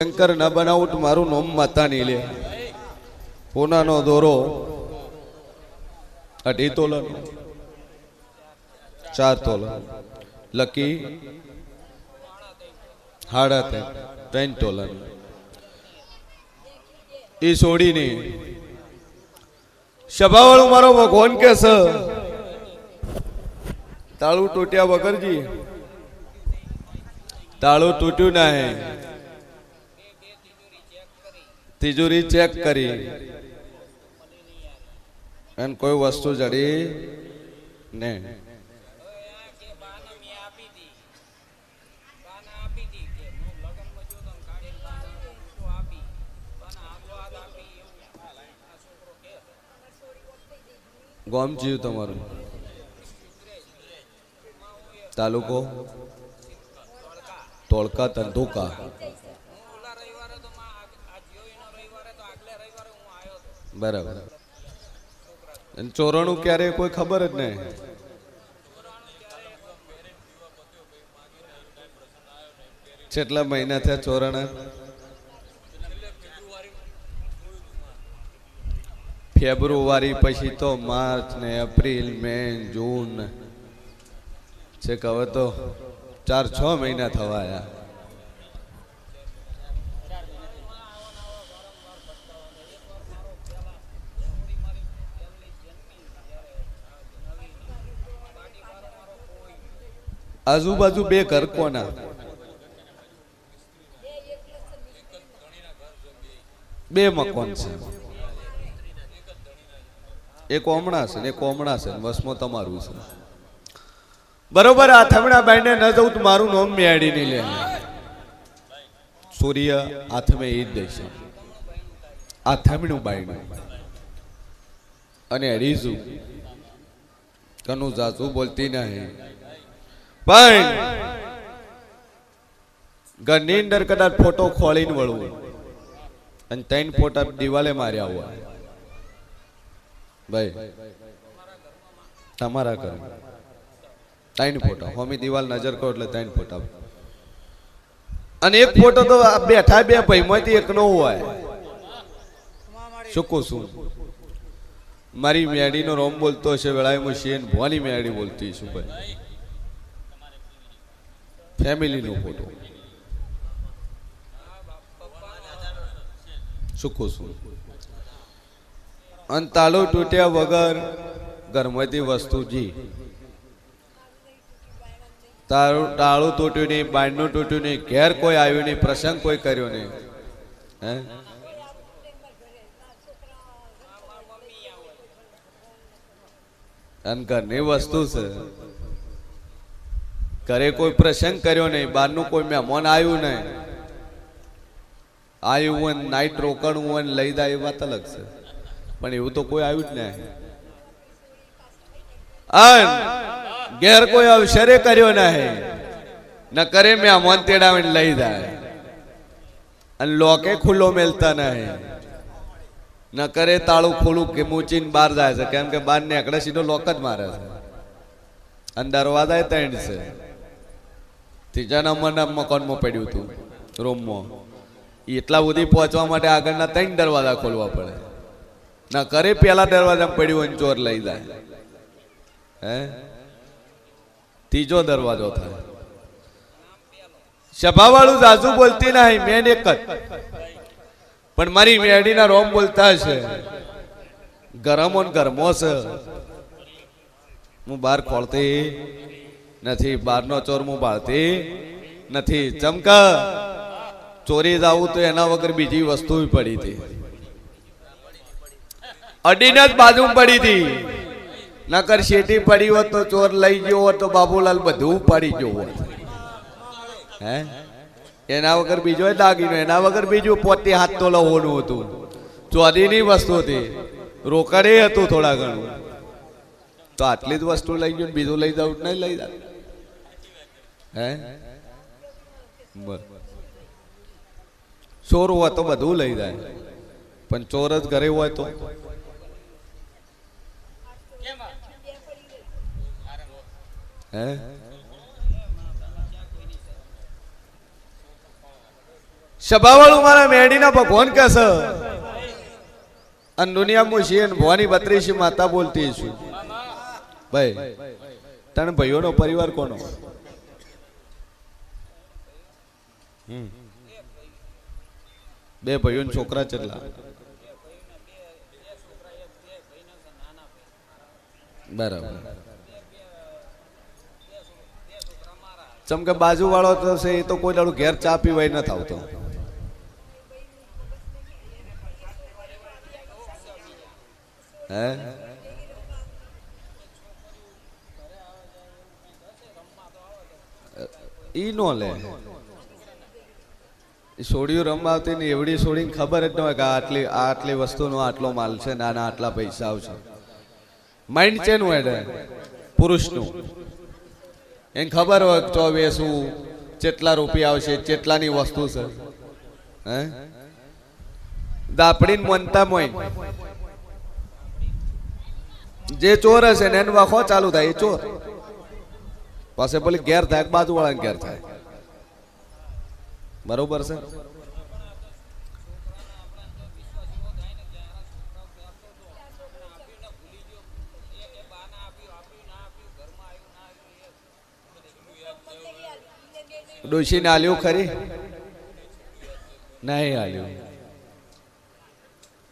શંકર ન બનાવું તો મારું નોમ માતા નહીં લે. પોનાનો દોરો 2.5 તોલા 4 તોલા લકી 3.5 તોલા એ છોડીને સભાવાળું મારો ભગવાન કે છે તાળું તૂટ્યા વગરજી તાળું તૂટ્યું ના હે तिजोरी चेक करी एन कोई वस्तु जड़ी ने गोम जीव तमारू तालुको तोड़का तंदुका बराबर चोरणु क्यारे कोई खबर ज नहीं छेटला महीना थे चोरण फेब्रुआरी पछी तो मार्च ने एप्रिल मे जून छे कहे तो 4-6 महीना थवाया आजूबाजू बे घर कोना बे मकान से एक ओमणा से एक ओमणा से वसमो तमारू से बरोबर आ थमणा बाईने न जाऊ तो मारू नोम मेड़ी नहीं ले सूर्य हाथ में ईद देशे आ थमणु बाईने अने अड़ीजू कनु जाजू बोलती नहीं पण घरनी अंदर कदाच फोटो खोलीने वळवू अने 3 फोटा दिवाले मार्या हुआ भाई तमारा घर 3 फोटा होमी दीवाल नजर करो એટલે 3 फोटा અને એક फोटो तो बैठा बे भाईमांथी एकनो હોય શું કહું છું મારી મેડીનો રોમ બોલતો છે વેળાએ હું શેન ભોલી મેડી બોલતી છું ભાઈ फैमिली नो फोटो सुखो सु अंतालो टूट्या वगर घरमती वस्तु जी ताळू तूट्यु नहीं बायणु तूट्यु नहीं घेर कोई आव्यु नहीं प्रसंग कोई कर्यो नहीं हैं अन घरनी वस्तु से घरे कोई प्रसंग कर्यो नहीं बारनु कोई मेहमान आयु नहीं आयु वन नाइट रोकणु वन लई दा ए बात अलग से पण एवं तो कोई आयु ज नहीं अन घेर कोई अवसरे कर्यो नहीं न करे मेहमान तेड़ावीने लई जाए अन लोके खुल्लो मेलता नहीं न करे ताळू खोलू के मूचीने बार जाए छे केम के बार नेकड़े सीधो लोक ज मारे छे अन दरवाजा 3 छे तीजा नंबरना मकान में पड्यु तू रूम में एटला सुधी पहोंचवा माटे आगळना 3 दरवाजा खोलवा पड़े ना करे पहला दरवाजा में पड्यु होय चोर लई जाए हैं तीजो दरवाजो थाय सभावाळू जाजू बोलती नहीं मेन एक ज पण मारी मेडीना रोम बोलता छे गरमो ने गरमो छे हूँ बार खोलती नहीं बार नो चोर मु बाळती नहीं चमका चोरी जाऊ तो एना वगर बीजी वस्तु भी पड़ी थी अडीने ज बाजू में पड़ी थी नकर शेटी पड़ी हो तो चोर लई गयो हो तो बाबूलाल बधु पड़ी गयो हो हैं एना वगर बीजो दागीनो एना वगर बीजू 7 तोला होनु हतुं चोरीनी वस्तु थी रोकड़े हतुं थोड़ा घणुं तो आटली ज वस्तु लई गयो बीजो लई जाऊ नहीं लई जा हैं चोर हुआ तो बधु लई जाए पण चोर ज घरे होय तो हैं સભાવાળું મારા મેડીના ભગવાન કે છે અને દુનિયામાં છીએ ભવાની 32 માતા બોલતી છું ભાઈ તને ભાઈઓનો પરિવાર કોનો બે ભાઈઓ છોકરા ચેટલા બરાબર ચમ કે બાજુ વાળો તો છે એ તો કોઈ દાડું ઘેર ચા પીવાય ન આવતો હે ઈ નો લે સોડિયું રમવા આવતી ને એવડી સોડીને ખબર જ ન હોય કે આટલી વસ્તુનો આટલો માલ છે નાના આટલા પૈસા આવશે માઇન્ડ ચેનું એટલે પુરુષનું એને ખબર હોય તો વેસું કેટલા રૂપિયા આવશે કેટલાની વસ્તુ છે હે દાપડીને મનતા મોય જે ચોર હશે ને એને વાખો ચાલુ થાય એ ચોર પાસે પેલી ઘેર થાય બાજુ વાળા ઘેર થાય બરોબર છે ડોશી ને આલ્યું ખરી નહીં આલ્યું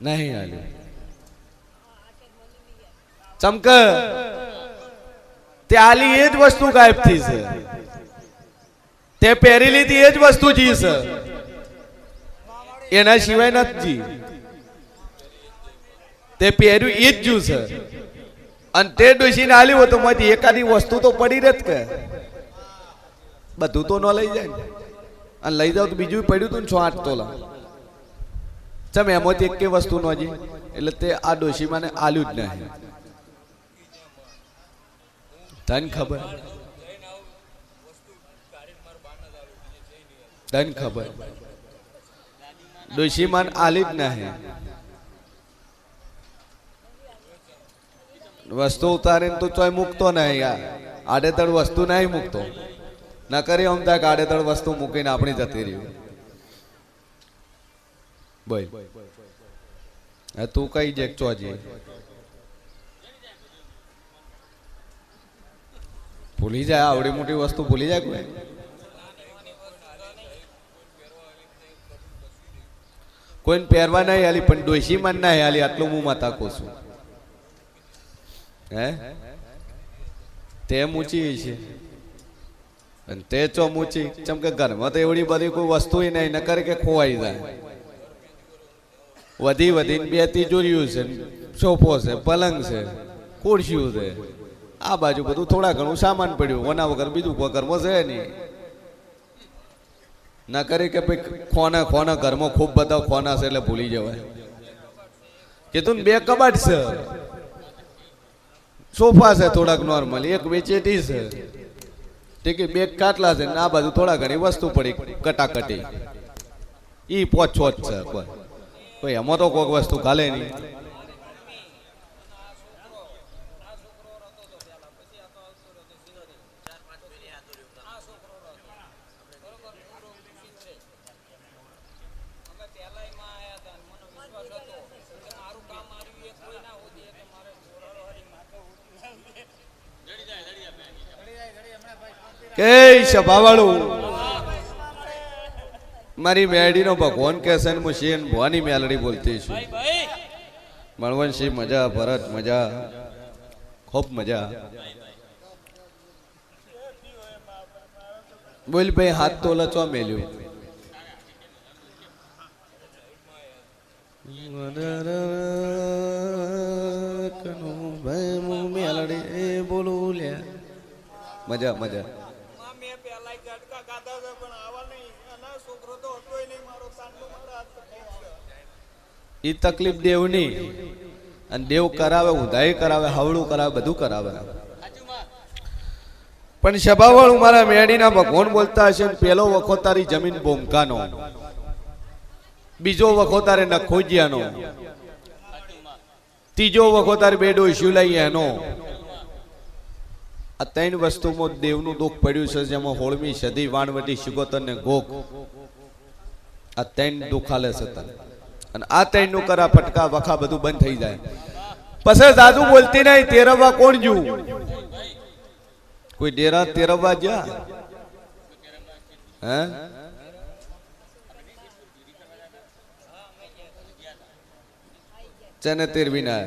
નહીં આલ્યું ચમક તે આલી એ જ વસ્તુ ગાયબ થઈ છે તે પહેરી લીધી એ જ વસ્તુ જી છે એના સિવાય નથી તે પહેર્યું એ જ જ્યું છે અને તે ડોશીને આલ્યું હોય તો માંથી એકાદી વસ્તુ તો પડી રહે કે બધું તો ન લઈ જાય અને લઈ જાવ તો બીજું પડ્યું હતું ને 6-8 તોલા ચમ એમાંથી એક વસ્તુ ન જી એટલે તે આ ડોશીમાં ને આલ્યું જ નહીં તને ખબર ડોશીમાન આલી જ નહીં વસ્તુ ઉતારીને તું ચોય મૂકતો નહીં આડેતડ વસ્તુ નહીં મૂકતો ન કરી આમ થાય કે આડેતડ વસ્તુ મૂકીને આપણી જતી રહ્યું બોલ તું કઈ જેક ચોજી ભૂલી જાય આવડી મોટી વસ્તુ ભૂલી જાય કોઈ કોઈને પહેરવા નહીં આલી પણ ડોશીમાં ના આલી આટલું હું માતા કહું છું હે તે મૂચી છે અને તે ચો મૂચી ચમ કે ઘરમાં તો એવડી બધી કોઈ વસ્તુ નહીં ન કરે કે ખોવાઈ જાય વધી વધીને 2 તિજોરીઓ છે સોફો છે પલંગ છે ખુરશીઓ છે આ બાજુ બધું થોડા ઘણું સામાન પડ્યું ઓના વગર બીજું કોઈ ઘરમાં છે નહીં ના કરી કે ભાઈ ખોના ઘરમાં ખૂબ બધા ખોના છે એટલે ભૂલી જવાય કીધું ને 2 કબાટ છે સોફા છે થોડાક નોર્મલી એક વેચેટી છે ઠીક 2 ખાટલા છે ને આ બાજુ થોડા ઘણી વસ્તુ પડી કટાકટી ઈ 5-6 છે કોઈ એમાં તો કોઈક વસ્તુ ખાલે નહીં કે સભાવાળું મારી મેડીનો ભગવાન કે છે હું શેન ભવાની મેલડી બોલતી છું મળવનસિંહ મજા ભરત મજા ખૂબ મજા બોલ ભાઈ હાથ તો લચવા મેલ્યું ભાઈ હું મેલડી બોલું લ્યા મજા મજા ઈ તકલીફ દેવની અને દેવ કરાવે ઉધાઈ કરાવે હવળું કરાવે બધું કરાવે પણ સભાવાળું મારા મેડીના ભગવાન બોલતા હશે પેલો વખો તારી જમીન બોમકાનો બીજો વખો તારે નખોજિયાનો ત્રીજો વખો તારે બેડો શિવલાઈ એનો આ 3 વસ્તુમાં દેવનું દુઃખ પડ્યું છે જેમાં 16મી સદી વાણવટી સિગોતર ને ગોક આ ત્રણ દુખાલે છે તને અને આ ત્રણ નું કરા પટકા વખા બધું બંધ થઈ જાય પછી દાદુ બોલતી નહીં તેરવવા કોણ જુ કોઈ ડેરા તેરવવા જા હે ચને તેરવી ના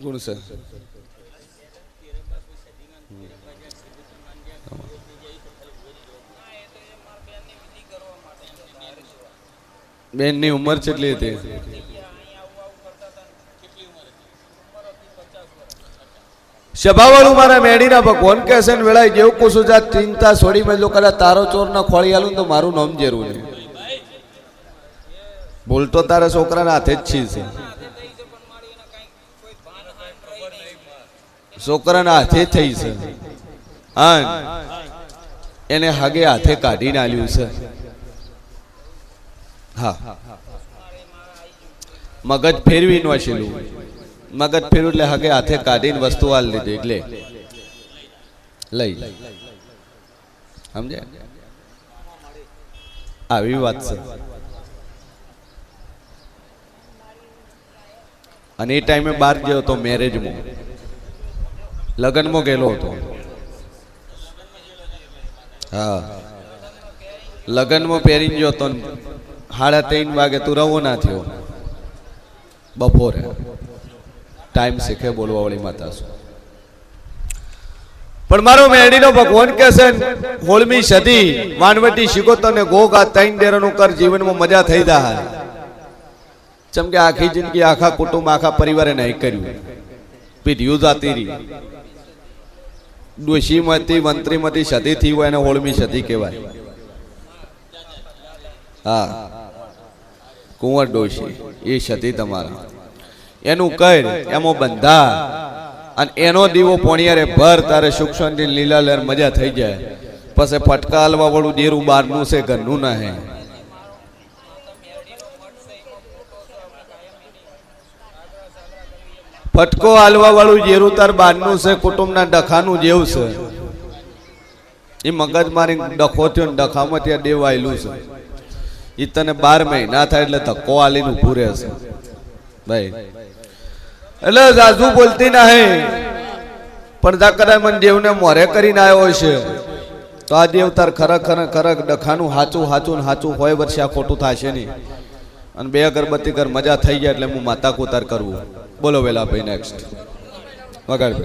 ગુણ સર બેન ની ઉંમર કેટલી હતી સભાવાળું મારા મેડીના ભગવાન કે છે ને વેળાય જેવું કુશું જાત ચિંતા છોડી મેં કદાચ તારો ચોર ના ખોળી આલું તો મારું નામ જેરું નહીં બોલતો તારા છોકરાના હાથે જ છે છોકરાના હાથે થઈ છે હા એને હાગે હાથે કાઢીને આલ્યું છે હા મગજ ફેરવી નો છેલું મગજ ફેરવું એટલે હાગે હાથે કાઢીને વસ્તુ આલ લીધી એટલે લઈ સમજે આવી વાત છે અને એ ટાઈમે બહાર ગયો હતો મેરેજમાં લગ્નમાં ગયેલો હતો હા લગ્નમાં પહેરીને ગયો તો 3:30 વાગે તું રવો ના થયો બપોરે ટાઈમ શીખે બોલવા વાળી માતા છું પણ મારો મેરડીનો ભગવાન કે છે હોળમી સદી વાનવટી શીખોતો ને ગોગા 3 ડેરાનું કર જીવનમાં મજા થઈ જાય ચમ કે આખી જિંદગી આખા કુટુંબ આખા પરિવારે નહીં કર્યું પીઢીઓ જાતી રહી ડોશીમાંથી મંત્રીમાંથી સદી થઈ હોય એને હોળમી સદી કહેવાય હા કુંવર ડોશી એ સદી તમારા એનું કર એમાં બંધા અને એનો દીવો પોણિયારે ભર તારે સુખ શાંતિ લીલા લહેર મજા થઈ જાય પછી ફટકા હાલવા વાળું દેરું બહારનું છે ઘરનું ના હે ફટકો હાલવા વાળું જેરું તાર બહારનું છે કુટુંબના ડખાનું જેવું છે એ મગજ મારી ડખો થયો ને ડખામાં ત્યાં દેવ આવેલું છે એ તને 12 મહિના થાય એટલે ધક્કો આલીને ઉભું રહેશે ભાઈ એટલે જાજુ બોલતી ના હે પણ જા કદાચ મને દેવને મોરે કરીને આવ્યો છે તો આ દેવ તાર ખરેખર ડખાનું હાચું હાચું ને હાચું હોય વર્ષે આ ખોટું થશે નહીં અને 2 અગરબત્તી કર મજા થઈ જાય એટલે હું માતા કુતાર કરવું બોલો વેલા ભાઈ નેક્સ્ટ વગાડ